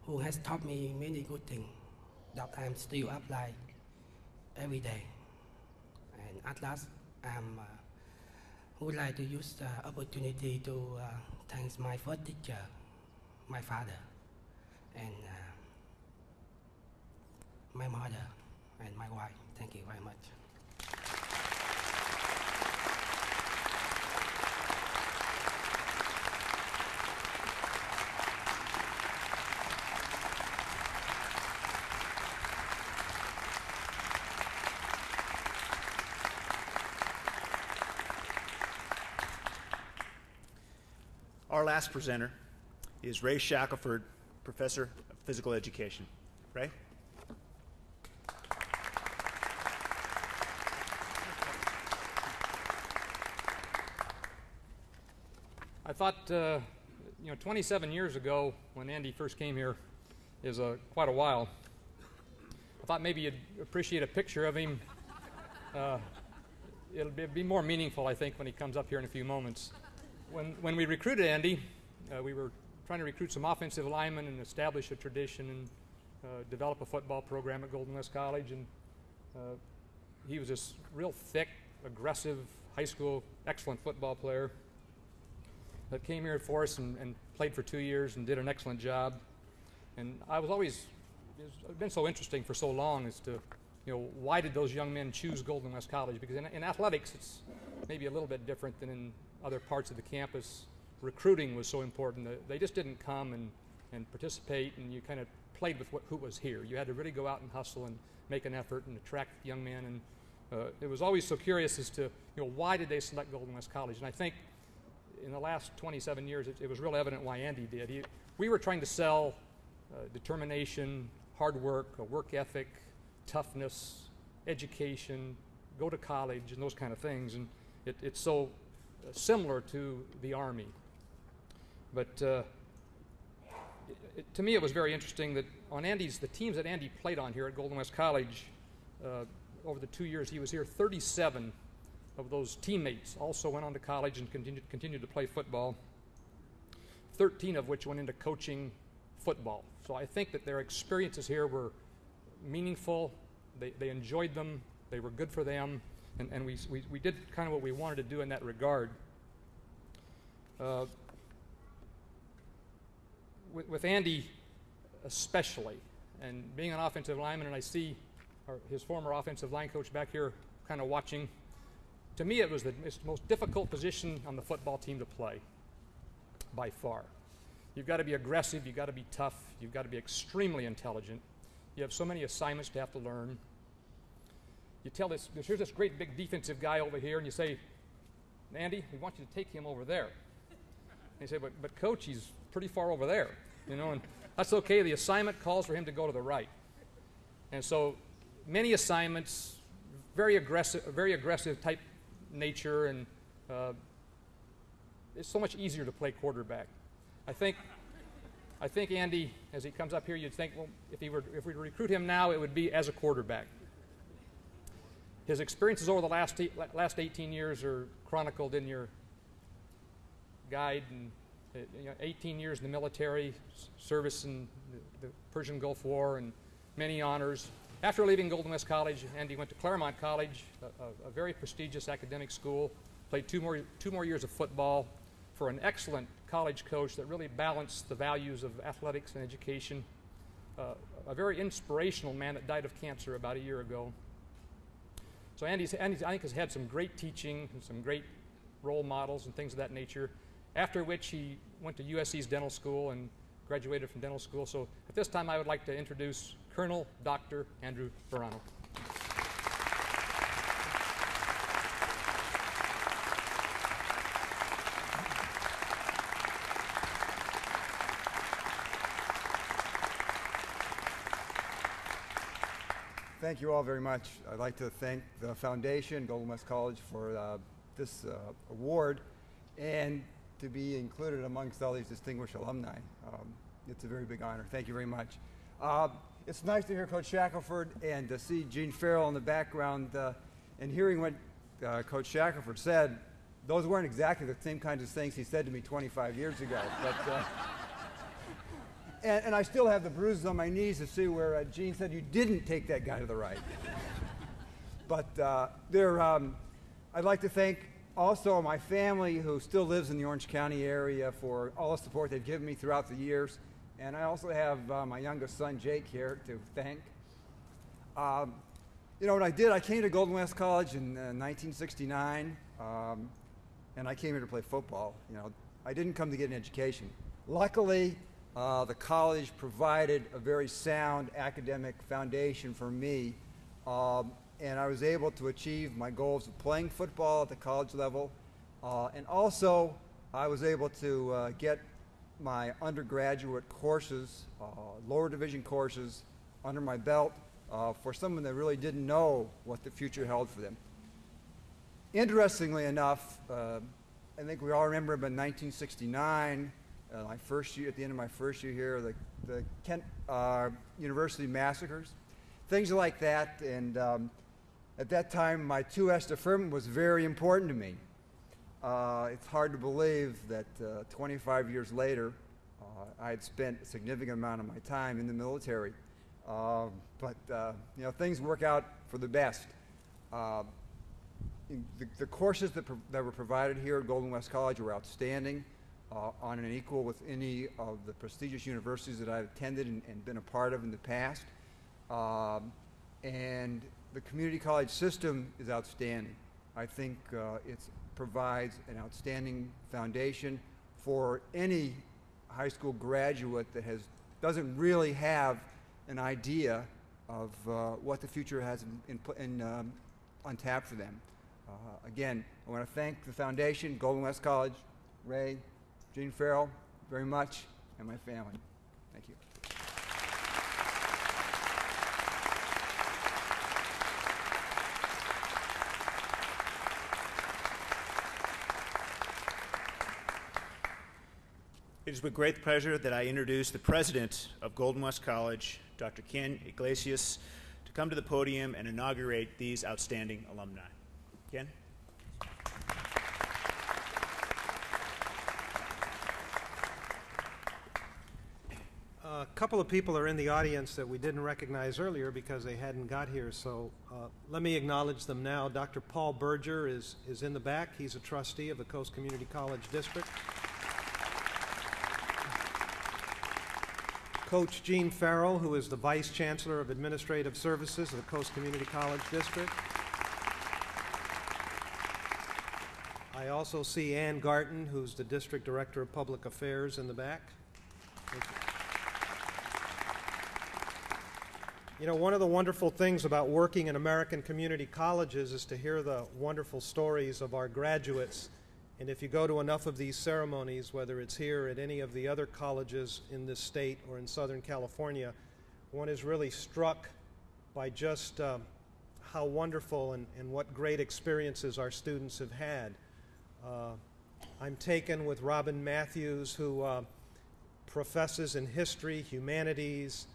who has taught me many good things that I'm still apply every day. And at last, would like to use the opportunity to thank my first teacher, my father, and my mother, and my wife. Thank you very much. Our last presenter is Ray Shackelford, Professor of Physical Education. Ray? I thought, 27 years ago when Andy first came here, is quite a while. I thought maybe you'd appreciate a picture of him. It'll be more meaningful, I think, when he comes up here in a few moments. When we recruited Andy, we were trying to recruit some offensive linemen and establish a tradition and develop a football program at Golden West College. And he was this real thick, aggressive, high school, excellent football player that came here for us and played for 2 years and did an excellent job. And I was always, it's been so interesting for so long as to, why did those young men choose Golden West College? Because in athletics, it's maybe a little bit different than in other parts of the campus. Recruiting was so important. They just didn't come and participate, and you kind of played with who was here. You had to really go out and hustle and make an effort and attract young men. And it was always so curious as to, why did they select Golden West College? And I think in the last 27 years, it was real evident why Andy did. We were trying to sell determination, hard work, a work ethic, toughness, education, go to college, and those kind of things. And it's so similar to the Army. But to me, it was very interesting that on the teams that Andy played on here at Golden West College, over the 2 years he was here, 37 of those teammates also went on to college and continued to play football, 13 of which went into coaching football. So I think that their experiences here were meaningful. They enjoyed them. They were good for them. And we did kind of what we wanted to do in that regard. With Andy especially, and being an offensive lineman, and I see his former offensive line coach back here kind of watching, to me it was the most difficult position on the football team to play, by far. You've got to be aggressive, you've got to be tough, you've got to be extremely intelligent. You have so many assignments to have to learn. You tell here's this great big defensive guy over here, and you say, Andy, we want you to take him over there. And you say, but coach, he's pretty far over there, and that's okay. The assignment calls for him to go to the right. And so many assignments, very aggressive type nature, and it's so much easier to play quarterback. I think Andy, as he comes up here, you'd think, well, if we were to recruit him now, it would be as a quarterback. His experiences over the last 18 years are chronicled in your guide, and 18 years in the military, service in the Persian Gulf War, and many honors. After leaving Golden West College, Andy went to Claremont College, a very prestigious academic school, played two more years of football for an excellent college coach that really balanced the values of athletics and education. A very inspirational man that died of cancer about a year ago. So Andy, I think, has had some great teaching and some great role models and things of that nature, after which he went to USC's dental school and graduated from dental school. So at this time, I would like to introduce Colonel Dr. Andrew Verano. Thank you all very much. I'd like to thank the Foundation, Golden West College, for this award and to be included amongst all these distinguished alumni. It's a very big honor. Thank you very much. It's nice to hear Coach Shackelford and to see Gene Farrell in the background and hearing what Coach Shackelford said. Those weren't exactly the same kinds of things he said to me 25 years ago. And I still have the bruises on my knees to see where Gene said you didn't take that guy to the right. But I'd like to thank also my family who still lives in the Orange County area for all the support they've given me throughout the years. And I also have my youngest son, Jake, here to thank. You know what I did? I came to Golden West College in 1969, and I came here to play football. You know, I didn't come to get an education. Luckily, the college provided a very sound academic foundation for me, and I was able to achieve my goals of playing football at the college level, and also I was able to get my undergraduate courses, lower division courses, under my belt for someone that really didn't know what the future held for them. Interestingly enough, I think we all remember in 1969, my first year, at the end of my first year here, the Kent University massacres, things like that. And at that time, my 2S deferment was very important to me. It's hard to believe that 25 years later, I had spent a significant amount of my time in the military. But you know, things work out for the best. The courses that were provided here at Golden West College were outstanding, on an equal with any of the prestigious universities that I've attended and been a part of in the past. And the community college system is outstanding. I think it provides an outstanding foundation for any high school graduate that doesn't really have an idea of what the future has on tap for them. Again, I want to thank the foundation, Golden West College, Ray, Gene Farrell, very much, and my family. Thank you. It is with great pleasure that I introduce the president of Golden West College, Dr. Ken Iglesias, to come to the podium and inaugurate these outstanding alumni. Ken? A couple of people are in the audience that we didn't recognize earlier because they hadn't got here, so let me acknowledge them now. Dr. Paul Berger is in the back. He's a trustee of the Coast Community College District. Coach Gene Farrell, who is the Vice Chancellor of Administrative Services of the Coast Community College District. I also see Ann Garton, who's the District Director of Public Affairs in the back. You know, one of the wonderful things about working in American community colleges is to hear the wonderful stories of our graduates. And if you go to enough of these ceremonies, whether it's here at any of the other colleges in this state or in Southern California, one is really struck by just how wonderful and what great experiences our students have had. I'm taken with Robin Matthews, who professes in history, humanities,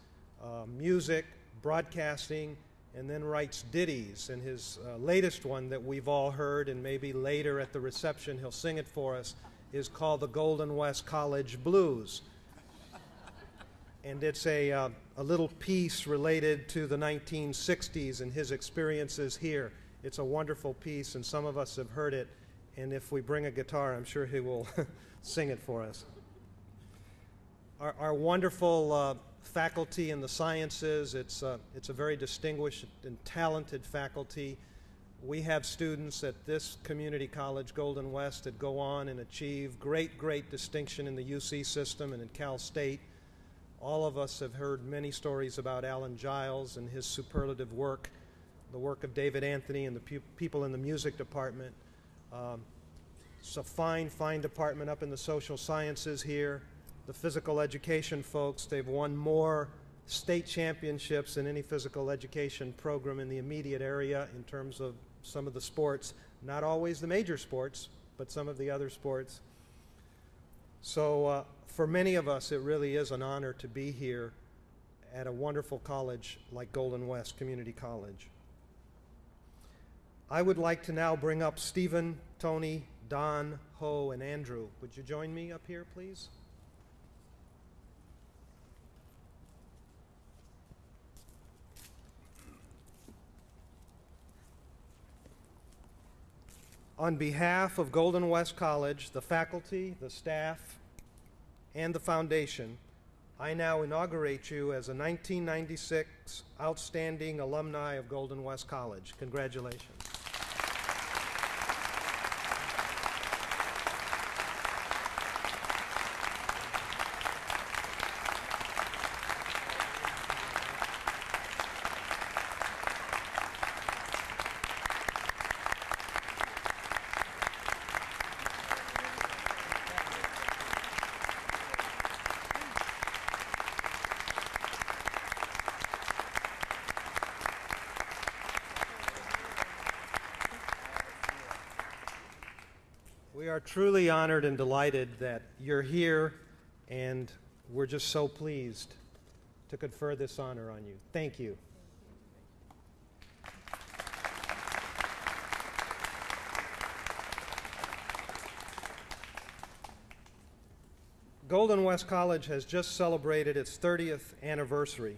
music, broadcasting, and then writes ditties. And his latest one that we've all heard, and maybe later at the reception he'll sing it for us, is called the Golden West College Blues. And it's a little piece related to the 1960s and his experiences here. It's a wonderful piece, and some of us have heard it. And if we bring a guitar, I'm sure he will sing it for us. Our wonderful faculty in the sciences, it's a very distinguished and talented faculty. We have students at this community college, Golden West, that go on and achieve great distinction in the UC system and in Cal State. All of us have heard many stories about Alan Giles and his superlative work, the work of David Anthony and the people in the music department. It's a fine department up in the social sciences here. The physical education folks, they've won more state championships than any physical education program in the immediate area in terms of some of the sports. Not always the major sports, but some of the other sports. So for many of us, it really is an honor to be here at a wonderful college like Golden West Community College. I would like to now bring up Stephen, Tony, Don, Ho, and Andrew. Would you join me up here, please? On behalf of Golden West College, the faculty, the staff, and the foundation, I now inaugurate you as a 1996 Outstanding Alumni of Golden West College. Congratulations. We are truly honored and delighted that you're here, and we're just so pleased to confer this honor on you. Thank you. Golden West College has just celebrated its 30th anniversary,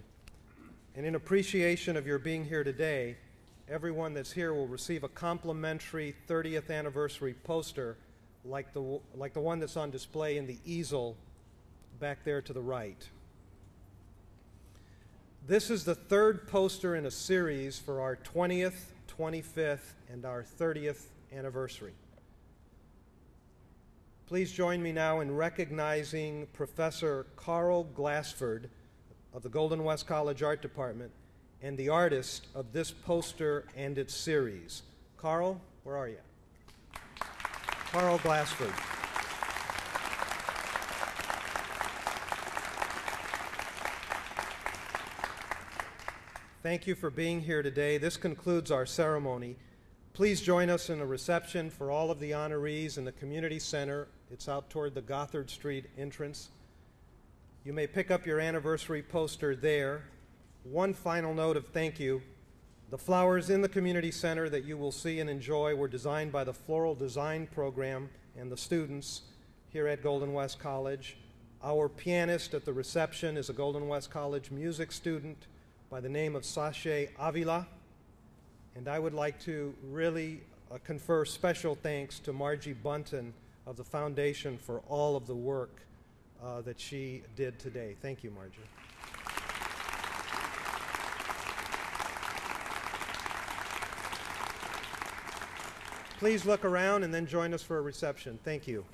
and in appreciation of your being here today, everyone that's here will receive a complimentary 30th anniversary poster like the one that's on display in the easel back there to the right. This is the third poster in a series for our 20th, 25th, and our 30th anniversary. Please join me now in recognizing Professor Carl Glassford of the Golden West College Art Department and the artist of this poster and its series. Carl, where are you? Carl Glassford. Thank you for being here today. This concludes our ceremony. Please join us in a reception for all of the honorees in the community center. It's out toward the Gothard Street entrance. You may pick up your anniversary poster there. One final note of thank you. The flowers in the community center that you will see and enjoy were designed by the Floral Design Program and the students here at Golden West College. Our pianist at the reception is a Golden West College music student by the name of Sasha Avila. And I would like to really confer special thanks to Margie Bunton of the foundation for all of the work that she did today. Thank you, Margie. Please look around and then join us for a reception. Thank you.